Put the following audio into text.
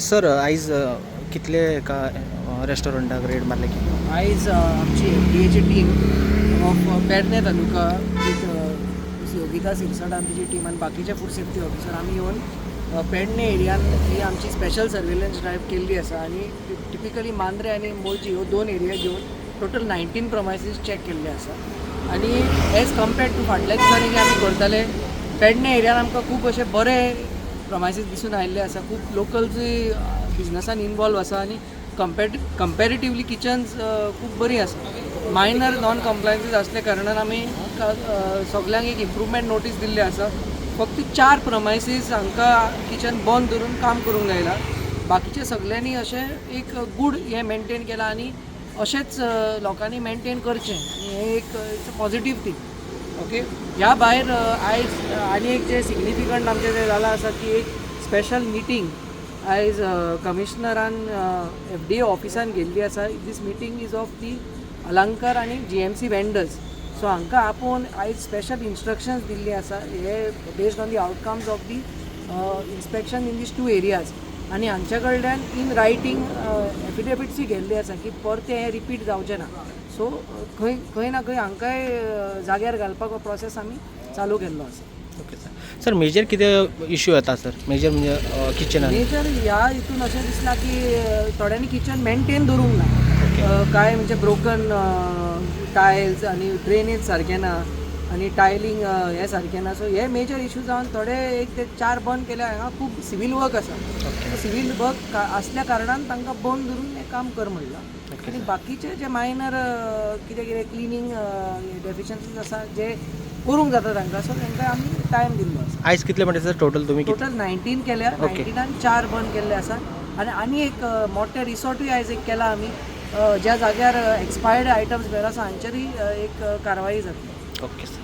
sir आयज कितले एका रेस्टॉरंटाक रेड मारले की आयज आमची एफडीएची team of Pernem taluka with Yogita Sirsat आनी तिची टीम आनी बाकीचे फूड सेफ्टी ऑफिसर आमी येवन पेडणे एरियान ही आमची स्पेशल सर्वेलन्स ड्रायव्ह केल्ली आसा आनी टिपिकली मांद्रे आनी मोळजी ह्यो दोन एरिया घेवन टोटल 19 प्रमायसीस चॅक केल्ले आसा आनी एज कम्पेर्ड टू फाटल्या दिसांनी जे आमी करताले पेडणे एरियान आमकां खूब अशे बरे प्रमायसीस दिसून आयिल्ले आसा खूब लोकल्सूय बिजनसान इनवॉल्व आसा आनी कंपेरेटिवली किचन्स खूब बरी आसा मायनर नॉन कंप्लायन्सीस असल्या कारणान आमी सगल्यांक एक इम्प्रुवमेंट नोटीस दिल्ली आसा फक्त 4 प्रमायसीस हांकां किचन बंद दवरून काम करूंक लायला बाकीचे सगल्यांनी अशें एक गूड हें मेनटेन केलां आनी अशेंच लोकांनी मेनटेन करचें हें एक पॉझिटीव थींग ओके ह्या भायर आयज आनी एक जे सिग्निफिकंट आमचें जें जालां आसा की एक स्पेशल मिटींग आयज कमिशनरान एफडीए ऑफिसान गेल्ली आसा दीस मिटींग इज ऑफ दी अलंकार आनी जीएमसी वेंडर्स सो हांकां आपोवन आयज स्पेशल इन्स्ट्रक्शन्स दिल्ली आसा हे based on the outcomes of the inspection in these 2 areas आनी हांच्या कडल्यान इन रायटींग एफिडेविट्सूय गेल्ली आसा की परते हें रिपीट जावचें ना सो खंय ना खंय हांकांय जाग्यार घालपाक प्रोसेस आमी चालू केल्लो आसा ओके सर मेजर कितें इश्यू येता सर मेजर म्हणजे किचनान मेजर ह्या हितून अशें दिसलां की थोड्यांनी किचन मेनटेन दवरूंक ना काय म्हणजे ब्रोकन टायल्स आनी ड्रेनेज सारकें ना आनी टायलिंग हें सारकें ना सो हे मेजर इश्यू जावन थोडे एक ते 4 बंद केल्या हांगा खूब सिवील वर्क आसा सिवील वर्क असल्या कारणान तांकां बंद दवरून हें काम कर म्हणलां आनी बाकीचे जे मायनर कितें कितें क्लिनींग डेफिशियन्सीज आसा जे करूंक जाता तांकां सो तांकां आमी टायम दिल्लो आसा आयज कितले म्हणटा सर टोटल तुमी टोटल 19 केल्या 19 4 बंद केल्ले आसा आनी एक मोठे रिसॉर्टूय आयज एक केला आमी ज्या जाग्यार एक्सपायर्ड आयटम्स वेर आसा हांचेरूय एक कारवाई जातली ओके सर